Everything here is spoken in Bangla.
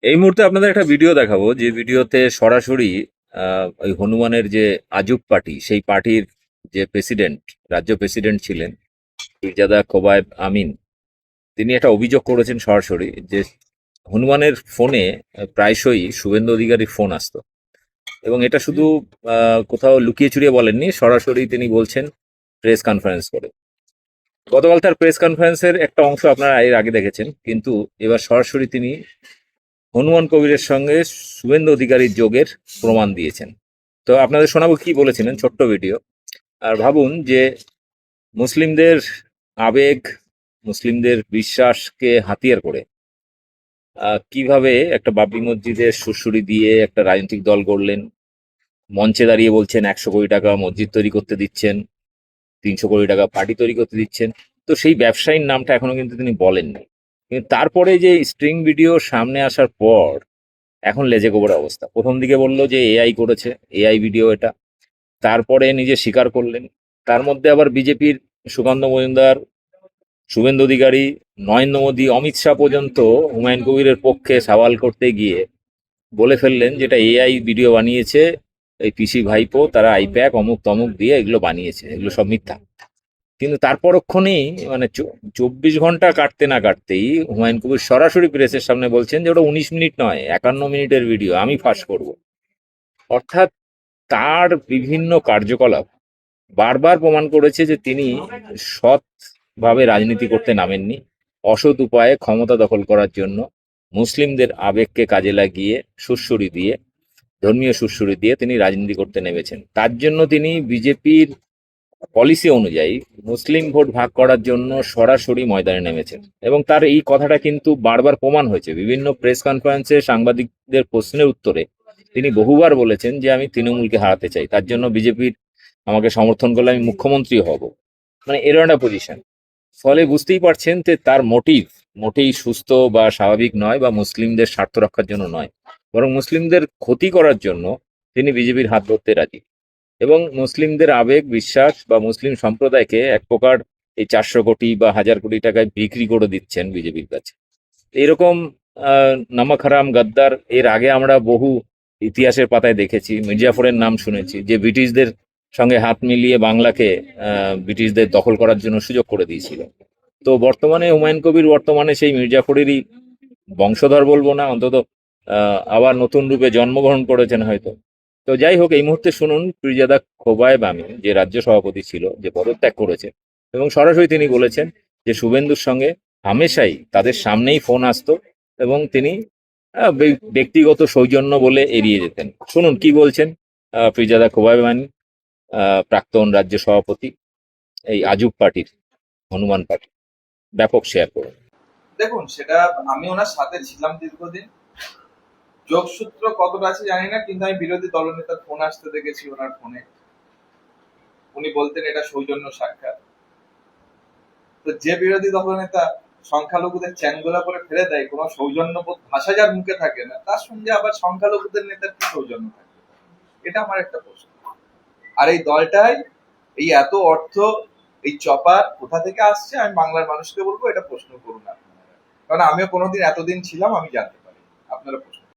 এই মুহূর্তে আপনাদের একটা ভিডিও দেখাবো, যে ভিডিওতে সরাসরি ওই হনুমানের যে আজুক পার্টি, সেই পার্টির যে প্রেসিডেন্ট, রাজ্য প্রেসিডেন্ট ছিলেন পীরজাদা কোবায়েব আমিন, তিনি একটা অভিযোগ করেছেন সরাসরি যে হনুমানের ফোনে প্রায়শই শুভেন্দু অধিকারীর ফোন আসতো। এবং এটা শুধু কোথাও লুকিয়ে চুরিয়ে বলেননি, সরাসরি তিনি বলছেন প্রেস কনফারেন্স করে। গতকাল তার প্রেস কনফারেন্সের একটা অংশ আপনারা এর আগে দেখেছেন, কিন্তু এবার সরাসরি তিনি হনুমান কবিরের সঙ্গে শুভেন্দু অধিকারীর যোগের প্রমাণ দিয়েছেন। তো আপনাদের শোনাবো কি বলেছিলেন, ছোট্ট ভিডিও। আর ভাবুন যে মুসলিমদের আবেগ, মুসলিমদের বিশ্বাসকে হাতিয়ার করে কিভাবে একটা বাবরি মসজিদের সুড়সুড়ি দিয়ে একটা রাজনৈতিক দল গড়লেন। মঞ্চে দাঁড়িয়ে বলছেন 100 কোটি টাকা মসজিদ তৈরি করতে দিচ্ছেন, 300 কোটি টাকা পার্টি তৈরি করতে দিচ্ছেন। তো সেই ব্যবসায়ীর নামটা এখনো কিন্তু তিনি বলেননি। কিন্তু তারপরে যে স্ট্রিং ভিডিও সামনে আসার পর এখন লেজে গোবরে অবস্থা। প্রথম দিকে বলল যে এআই করেছে, এআই ভিডিও এটা। তারপরে নিজে স্বীকার করলেন। তার মধ্যে আবার বিজেপির সুকান্ত মজুমদার, শুভেন্দু অধিকারী, নরেন্দ্র মোদী, অমিত শাহ পর্যন্ত হুমায়ুন কবিরের পক্ষে সওয়াল করতে গিয়ে বলে ফেললেন যেটা এআই ভিডিও বানিয়েছে এই পিসি ভাইপো, তারা আইপ্যাক অমুক তমুক দিয়ে এগুলো বানিয়েছে, এগুলো সব মিথ্যা। কিন্তু তার পরক্ষণেই মানে 24 ঘন্টা কাটতে না কাটতেই হুমায়ুন কবির সরাসরি প্রেসের সামনে বলছেন যে ওটা 19 মিনিট নয়, 51 মিনিটের ভিডিও, আমি ফাঁস করব। অর্থাৎ তার বিভিন্ন কার্যকলাপ বারবার প্রমাণ করেছে যে তিনি সৎভাবে রাজনীতি করতে নামেননি, অসৎ উপায়ে ক্ষমতা দখল করার জন্য মুসলিমদের আবেগকে কাজে লাগিয়ে সুড়সুড়ি দিয়ে, ধর্মীয় সুড়সুড়ি দিয়ে তিনি রাজনীতি করতে নেমেছেন। তার জন্য তিনি বিজেপির পলিসি অনুযায়ী মুসলিম ভোট ভাগ করার জন্য সরাসরি ময়দানে নেমেছেন। এবং তার এই কথাটা কিন্তু বারবার প্রমাণ হয়েছে। বিভিন্ন প্রেস কনফারেন্সে সাংবাদিকদের প্রশ্নের উত্তরে তিনি বহুবার বলেছেন যে আমি তৃণমূলকে হারাতে চাই, তার জন্য বিজেপির আমাকে সমর্থন করলে আমি মুখ্যমন্ত্রী হব। মানে এরকম একটা পজিশন। ফলে বুঝতেই পারছেন যে তার মোটিভ মোটেই সুস্থ বা স্বাভাবিক নয়, বা মুসলিমদের স্বার্থ রক্ষার জন্য নয়, বরং মুসলিমদের ক্ষতি করার জন্য তিনি বিজেপির হাত ধরতে রাজি। এবং মুসলিমদের আবেগ, বিশ্বাস বা মুসলিম সম্প্রদায়কে এক প্রকার এই 400 কোটি বা 1000 কোটি টাকায় বিক্রি করে দিচ্ছেন বিজেপির কাছে। এরকম নামক হারাম গাদ্দার এর আগে আমরা বহু ইতিহাসের পাতায় দেখেছি। মির্জাফরের নাম শুনেছি, যে ব্রিটিশদের সঙ্গে হাত মিলিয়ে বাংলাকে ব্রিটিশদের দখল করার জন্য সুযোগ করে দিয়েছিল। তো বর্তমানে হুমায়ুন কবির বর্তমানে সেই মির্জাফরেরই বংশধর বলবো না, অন্তত আবার নতুন রূপে জন্মগ্রহণ করেছেন হয়তো। তো যাই হোক, এই মুহূর্তে শুনুন পীরজাদা খোবায়েব আমিন, যে রাজ্য সভাপতি ছিল, যে পদত্যাগ করেছে, এবং সরাসরি তিনি বলেছেন যে শুভেন্দুর সঙ্গে হামেশাই তাদের সামনেই ফোন আসতো এবং তিনি ব্যক্তিগত সৌজন্য বলে এড়িয়ে যেতেন। শুনুন কি বলছেন পীরজাদা খোবায়েব আমিন, প্রাক্তন রাজ্য সভাপতি এই আজুক পার্টির, হনুমান পার্টি। ব্যাপক শেয়ার করুন। দেখুন, সেটা আমি ওনার সাথে ছিলাম দীর্ঘদিন। যোগসূত্র কতটা আছে জানি না, কিন্তু আমি বিরোধী দলনেতার ফোন আসতে দেখেছি ওনার ফোনে। উনি বলতেন এটা সৌজন্য সাক্ষাৎ। তো যে বিরোধী দলনেতা সংখ্যালঘুদের চ্যাংদোলা করে ফেলে দেয়, কোনো সৌজন্যবোধ ভাষা যার মুখে থাকে না, তার সঙ্গে আবার সংখ্যালঘুদের নেতার কি সৌজন্য থাকে? এটা আমার একটা প্রশ্ন। আর এই দলটাই এই এত অর্থ, এই চপার কোথা থেকে আসছে, আমি বাংলার মানুষকে বলবো এটা প্রশ্ন করুন আপনারা, কারণ আমিও কোনোদিন এতদিন ছিলাম, আমি জানতে পারি। আপনারা প্রশ্ন